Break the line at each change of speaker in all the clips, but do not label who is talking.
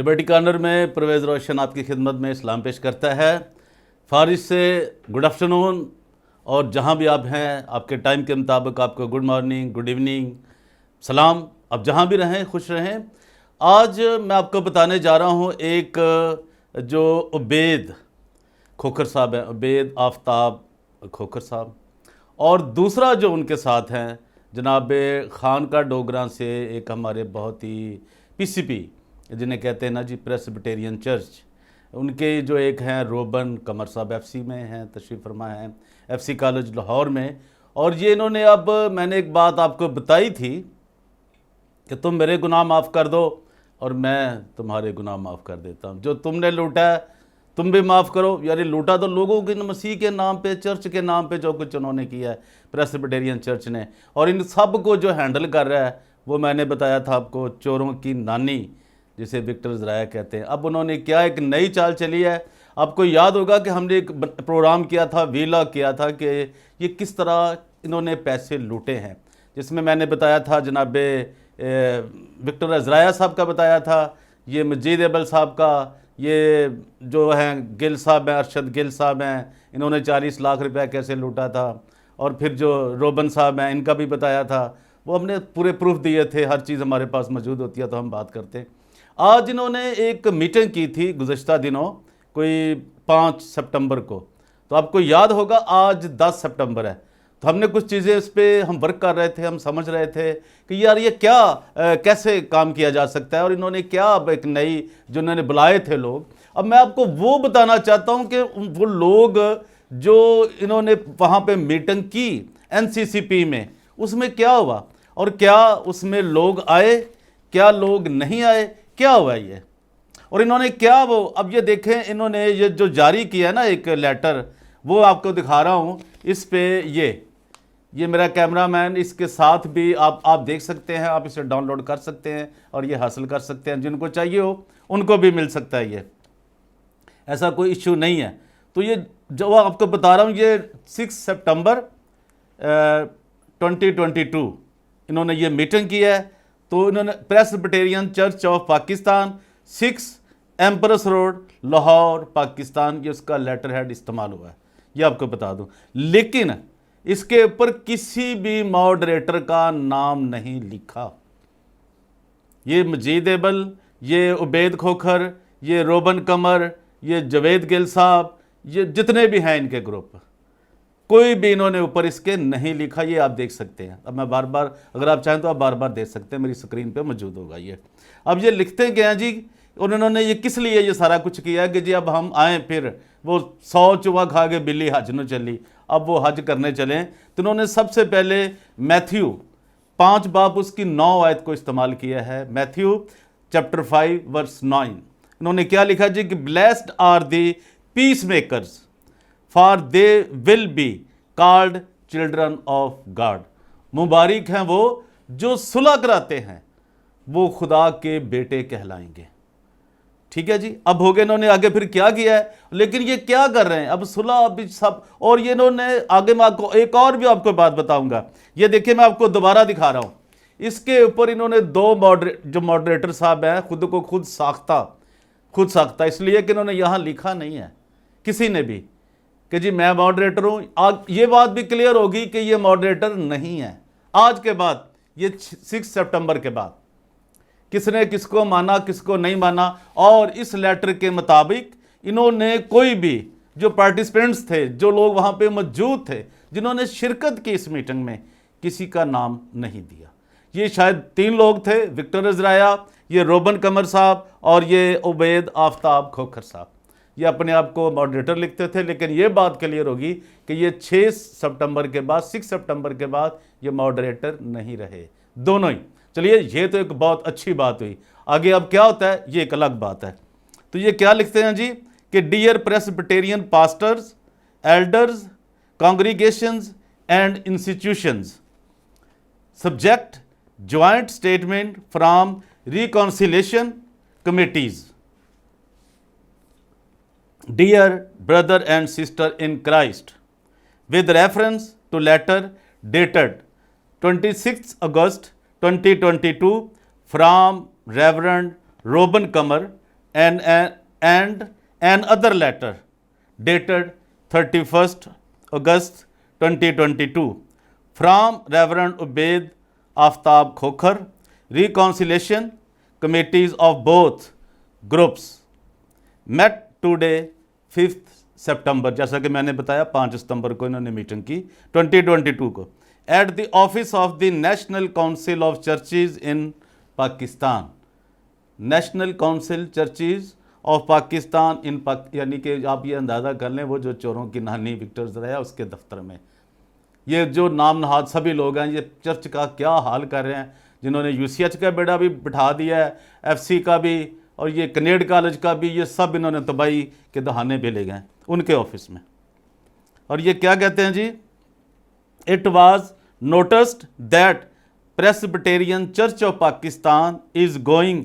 Liberty corner में परवेज़ रोशन आपकी खिदमत में इस्लाम पेश करता है। फारिश से गुड आफ्टरनून, और जहाँ भी आप हैं आपके टाइम के मुताबिक आपको गुड मॉर्निंग, गुड इवनिंग, सलाम। आप जहाँ भी रहें खुश रहें। आज मैं आपको बताने जा रहा हूँ एक जो उबैद खोखर साहब हैं, उबैद आफ्ताब खोखर साहब, और दूसरा जो उनके साथ हैं जनाब खान का डोगरा से एक हमारे बहुत ही पीसीपी जिन्हें कहते हैं ना जी, प्रेस्बिटेरियन चर्च, उनके जो एक हैं रोबन कमर साहब एफसी में हैं, तशरीफ़ फरमा हैं एफसी कॉलेज लाहौर में। और ये इन्होंने, अब मैंने एक बात आपको बताई थी कि तुम मेरे गुनाह माफ़ कर दो और मैं तुम्हारे गुनाह माफ़ कर देता हूँ, जो तुमने लूटा है तुम भी माफ़ करो। यानी लूटा तो लोगों के मसीह के नाम पे, चर्च के नाम पे जो कुछ उन्होंने किया है प्रेस्बिटेरियन चर्च ने, और इन सब को जो हैंडल कर रहा है वो मैंने बताया था आपको, चोरों की नानी जिसे विक्टर ज़राया कहते हैं। अब उन्होंने क्या एक नई चाल चली है। आपको याद होगा कि हमने एक प्रोग्राम किया था, वीला किया था कि ये किस तरह इन्होंने पैसे लूटे हैं, जिसमें मैंने बताया था जनाब विक्टर ज़राया साहब का बताया था, ये मजीद एबल साहब का, ये जो हैं गिल साहब हैं, अरशद गिल साहब हैं, इन्होंने 40 लाख रुपया कैसे लूटा था, और फिर जो रोबन साहब हैं इनका भी बताया था। वो हमने पूरे प्रूफ दिए थे, हर चीज़ हमारे पास मौजूद होती है तो हम बात करते हैं। आज इन्होंने एक मीटिंग की थी गुज़श्ता दिनों, कोई 5 सितंबर को, तो आपको याद होगा आज 10 सितंबर है, तो हमने कुछ चीज़ें इस पर हम वर्क कर रहे थे, हम समझ रहे थे कि यार ये क्या कैसे काम किया जा सकता है, और इन्होंने क्या अब एक नई जो इन्होंने बुलाए थे लोग। अब मैं आपको वो बताना चाहता हूँ कि वो लोग जो इन्होंने वहाँ पे मीटिंग की एनसीसीपी में, उसमें क्या हुआ, और क्या उसमें लोग आए, क्या लोग नहीं आए, क्या हुआ ये, और इन्होंने क्या वो, अब ये देखें इन्होंने ये जो जारी किया है ना एक लेटर, वो आपको दिखा रहा हूँ इस पे। ये मेरा कैमरामैन, इसके साथ भी आप देख सकते हैं, आप इसे डाउनलोड कर सकते हैं और ये हासिल कर सकते हैं, जिनको चाहिए हो उनको भी मिल सकता है, ये ऐसा कोई इश्यू नहीं है। तो ये जो आपको बता रहा हूँ, ये 6 सितंबर 2022 इन्होंने ये मीटिंग की है। तो इन्होंने Presbyterian church of Pakistan, 6 Empress Road, Lahore, Pakistan, ये उसका लेटर हेड इस्तेमाल हुआ है, ये आपको बता दूं। लेकिन इसके ऊपर किसी भी मॉडरेटर का नाम नहीं लिखा। ये मजीद एबल, ये उबैद खोखर, ये रोबन कमर, ये जवेद गिल साहब, ये जितने भी हैं इनके ग्रुप, कोई भी इन्होंने ऊपर इसके नहीं लिखा। ये आप देख सकते हैं। अब मैं बार बार, अगर आप चाहें तो आप बार बार देख सकते हैं, मेरी स्क्रीन पे मौजूद होगा ये। अब ये लिखते क्या हैं जी, उन्होंने ये किस लिए ये सारा कुछ किया कि जी अब हम आएँ, फिर वो 100 चुहा खा के बिल्ली हज न चली, अब वो हज करने चलें। तो उन्होंने सबसे पहले मैथ्यू 5 बाब उसकी 9 आयत को इस्तेमाल किया है। मैथ्यू चैप्टर 5 वर्स 9, इन्होंने क्या लिखा जी कि blessed are the peacemakers for they will be called children of God. मुबारक हैं वो जो सुलह कराते हैं, वो खुदा के बेटे कहलाएंगे। ठीक है जी। अब हो गए, इन्होंने आगे फिर क्या किया है, लेकिन ये क्या कर रहे हैं अब, सुलह अभी सब, और ये इन्होंने आगे, मैं आपको एक और भी आपको बात बताऊंगा। ये देखिए मैं आपको दोबारा दिखा रहा हूं, इसके ऊपर इन्होंने 2 जो मॉडरेटर साहब हैं खुद को खुद साख्ता, इसलिए कि इन्होंने यहां लिखा नहीं है किसी ने भी कि जी मैं मॉडरेटर हूं। ये बात भी क्लियर होगी कि ये मॉडरेटर नहीं है आज के बाद, ये 6 सितंबर के बाद किसने किसको माना किसको नहीं माना। और इस लेटर के मुताबिक इन्होंने कोई भी जो पार्टिसिपेंट्स थे, जो लोग वहां पे मौजूद थे, जिन्होंने शिरकत की इस मीटिंग में, किसी का नाम नहीं दिया। ये शायद 3 लोग थे, विक्टर ज़राया, ये रोबन कमर साहब और ये उबैद आफ्ताब खोखर साहब। ये अपने आप को मॉडरेटर लिखते थे, लेकिन ये बात क्लियर होगी कि ये 6 सितंबर के बाद, 6 सितंबर के बाद ये मॉडरेटर नहीं रहे, दोनों ही। चलिए, ये तो एक बहुत अच्छी बात हुई। आगे अब क्या होता है ये एक अलग बात है। तो ये क्या लिखते हैं जी कि dear Presbyterian pastors, elders, congregations and institutions, subject joint statement from reconciliation committees, dear brother and sister in Christ, with reference to letter dated 26 August 2022 from Reverend Robin Kumar, and another letter dated 31st August 2022 from Reverend Ubaid Aftab Khokhar, reconciliation committees of both groups met today 5th सितंबर, जैसा कि मैंने बताया 5 सितंबर को इन्होंने meeting की 2022 को at the office of the National Council of Churches in Pakistan. National Council Churches of Pakistan in यानी कि आप ये अंदाज़ा कर लें वो जो चोरों की नहानी विक्टर ज़राया उसके दफ्तर में ये जो नाम नहाद सभी लोग हैं, ये चर्च का क्या हाल कर रहे हैं, जिन्होंने यूसीएच का बेड़ा भी बिठा दिया है, एफसी का भी और ये कनेड कॉलेज का भी, ये सब इन्होंने तबाही के दहाने पे ले गए उनके ऑफिस में। और ये क्या कहते हैं जी, it was noticed that Presbyterian church of Pakistan is going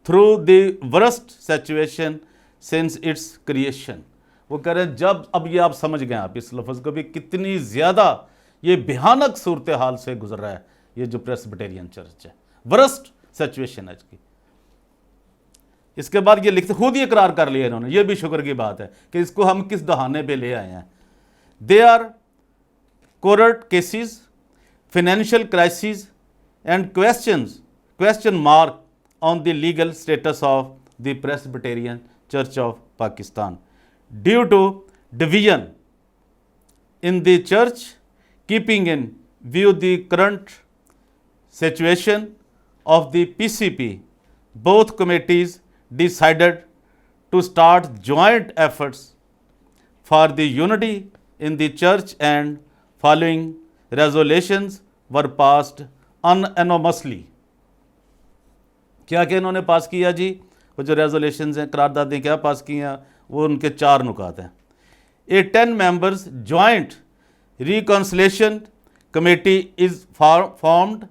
through the worst situation since its creation. वो कह रहे हैं जब, अब ये आप समझ गए आप इस लफ्ज़ को भी, कितनी ज़्यादा ये भयानक सूरत हाल से गुजर रहा है ये जो प्रेस्बिटेरियन चर्च है, वर्स्ट सिचुएशन है इसकी। इसके बाद ये लिखते खुद ही इकरार कर लिया इन्होंने, ये भी शुक्र की बात है कि इसको हम किस दहाने पे ले आए हैं। They are court cases, financial crisis and question mark on the legal status of the Presbyterian church of Pakistan due to division in the church, keeping in view the current situation of the PCP, both committees decided to start joint efforts for the unity in the church and following resolutions were passed unanimously। क्या क्या इन्होंने पास किया जी, वो जो resolutions हैं, करारदादें क्या पास की हैं, वो उनके 4 नुकात हैं। A 10 members joint reconciliation committee is formed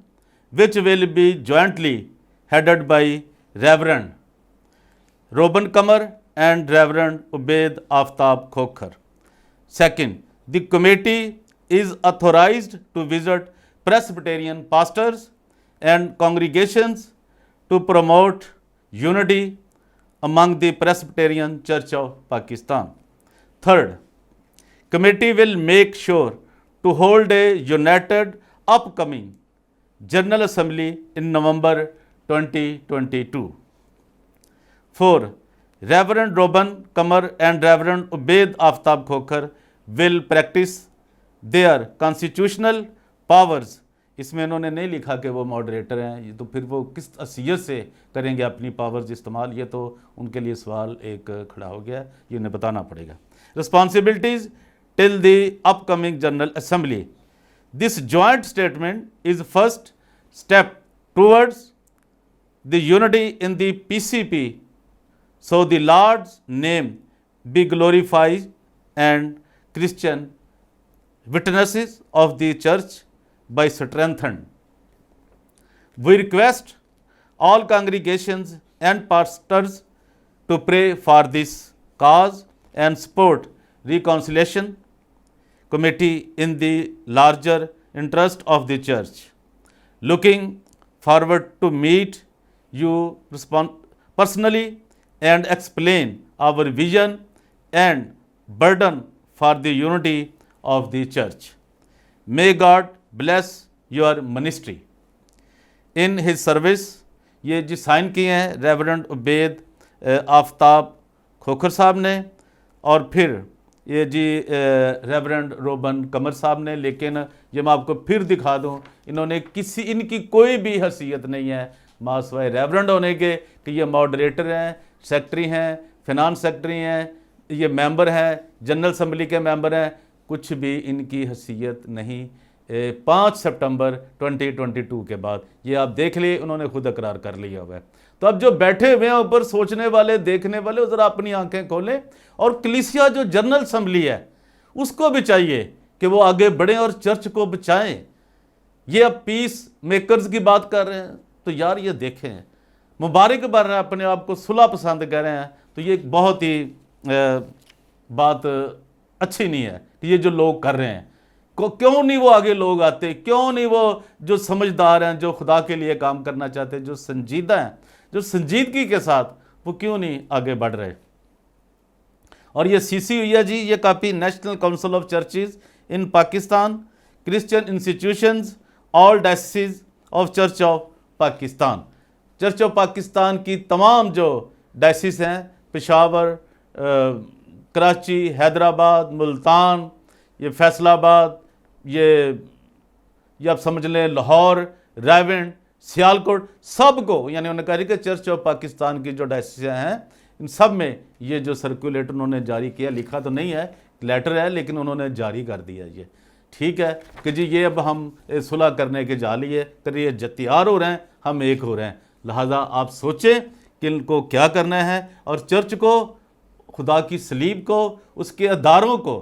which will be jointly headed by Reverend Robin Kamar and Reverend Ubaid Aftab Khokhar। Second, the committee is authorized to visit Presbyterian pastors and congregations to promote unity among the Presbyterian Church of Pakistan। Third, committee will make sure to hold a united upcoming General Assembly in November 2022। 4. Reverend Robin Kamar and Reverend Ubaid Aftab Khokhar will practice their constitutional powers। इसमें इन्होंने नहीं लिखा कि वो moderator हैं, ये तो फिर वो किस हैसियत से करेंगे अपनी पावर्स इस्तेमाल, ये तो उनके लिए सवाल एक खड़ा हो गया, ये उन्हें बताना पड़ेगा। Responsibilities till the upcoming general assembly. This joint statement is first step towards the unity in the PCP, so the Lord's name be glorified and Christian witnesses of the church by strengthened। We request all congregations and pastors to pray for this cause and support reconciliation committee in the larger interest of the church। Looking forward to meet you personally and explain our vision and burden for the unity of the church। May God bless your ministry। In his service, ये जी sign किए हैं reverend Ubaid Aftab Khokhar साहब ने और फिर ये जी reverend robin कमर साहब ने। लेकिन ये मैं आपको फिर दिखा दूं, इन्होंने इनकी कोई भी हैसियत नहीं है मासवाए रेवरेंड होने के कि ये मॉडरेटर हैं, सेक्रेटरी हैं, फिनांस सेक्रेटरी हैं, ये मेंबर हैं, जनरल असम्बली के मेंबर हैं, कुछ भी इनकी हैसियत नहीं। 5 सितंबर 2022 के बाद ये आप देख लिए, उन्होंने खुद इकरार कर लिया हुआ है। तो अब जो बैठे हुए हैं ऊपर सोचने वाले, देखने वाले, ज़रा अपनी आंखें खोलें और कलीसिया जो जनरल असम्बली है उसको भी चाहिए कि वो आगे बढ़ें और चर्च को बचाएं। ये अब पीस मेकर्स की बात कर रहे हैं, तो यार ये देखें, मुबारक बन रहे हैं, अपने आप को सुलह पसंद कर रहे हैं, तो ये एक बहुत ही बात अच्छी नहीं है कि ये जो लोग कर रहे हैं। क्यों नहीं वो आगे लोग आते, क्यों नहीं वो जो समझदार हैं, जो खुदा के लिए काम करना चाहते हैं, जो संजीदा हैं, जो संजीदगी के साथ वो क्यों नहीं आगे बढ़ रहे। और ये सीसी हुई है जी, ये copy national Council of Churches in Pakistan, Christian institutions, all diocese of church of Pakistan. Church of Pakistan की तमाम जो डायसिस हैं, पेशावर, कराची, हैदराबाद, मुल्तान, ये फैसलाबाद, ये आप समझ लें लाहौर, रायवेंड, सियालकोट, सबको, यानी उन्होंने कहा कि चर्च ऑफ पाकिस्तान की जो डायसिस हैं इन सब में ये जो सर्कुलेटर उन्होंने जारी किया, लिखा तो नहीं है, लेटर है, लेकिन उन्होंने जारी कर दिया ये। ठीक है कि जी ये अब हम सुलह करने के जा लिए कर ये तैयार हो रहे हैं, हम एक हो रहे हैं। लिहाजा आप सोचें कि इनको क्या करना है, और चर्च को, खुदा की सलीब को, उसके अदारों को,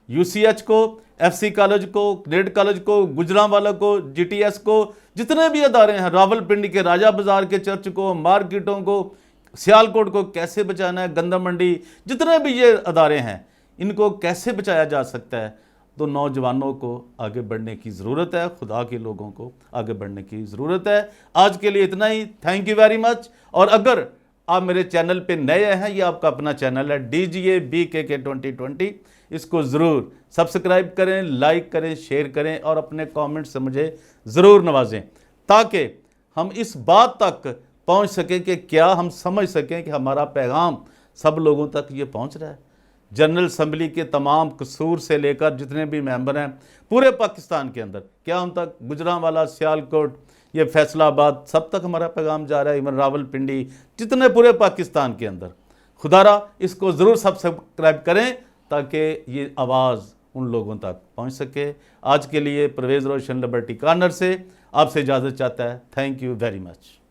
UCH को, FC कॉलेज को, ग्रेड कॉलेज को, गुजरांवाला को, GTS को, जितने भी अदारे हैं, रावलपिंडी के राजा बाजार के चर्च को, मार्केटों को, सियालकोट को कैसे बचाना है, गंदा मंडी, जितने भी ये अदारे हैं, इनको कैसे बचाया जा सकता है। तो नौजवानों को आगे बढ़ने की ज़रूरत है, खुदा के लोगों को आगे बढ़ने की ज़रूरत है। आज के लिए इतना ही, थैंक यू वेरी मच। और अगर आप मेरे चैनल पे नए हैं, ये आपका अपना चैनल है DGA BKK 2020, इसको ज़रूर सब्सक्राइब करें, लाइक करें, शेयर करें और अपने कमेंट से मुझे ज़रूर नवाजें, ताकि हम इस बात तक पहुंच सकें कि क्या हम समझ सकें कि हमारा पैगाम सब लोगों तक ये पहुंच रहा है। जनरल असम्बली के तमाम कसूर से लेकर जितने भी मेंबर हैं पूरे पाकिस्तान के अंदर, क्या उन तक, गुजरांवाला, सियालकोट, ये फैसलाबाद, सब तक हमारा पैगाम जा रहा है, इवन रावलपिंडी, जितने पूरे पाकिस्तान के अंदर। खुदारा इसको ज़रूर सब्सक्राइब करें ताकि ये आवाज़ उन लोगों तक पहुंच सके। आज के लिए परवेज़ रोशन लिबर्टी कॉर्नर से आपसे इजाज़त चाहता है। Thank you very much.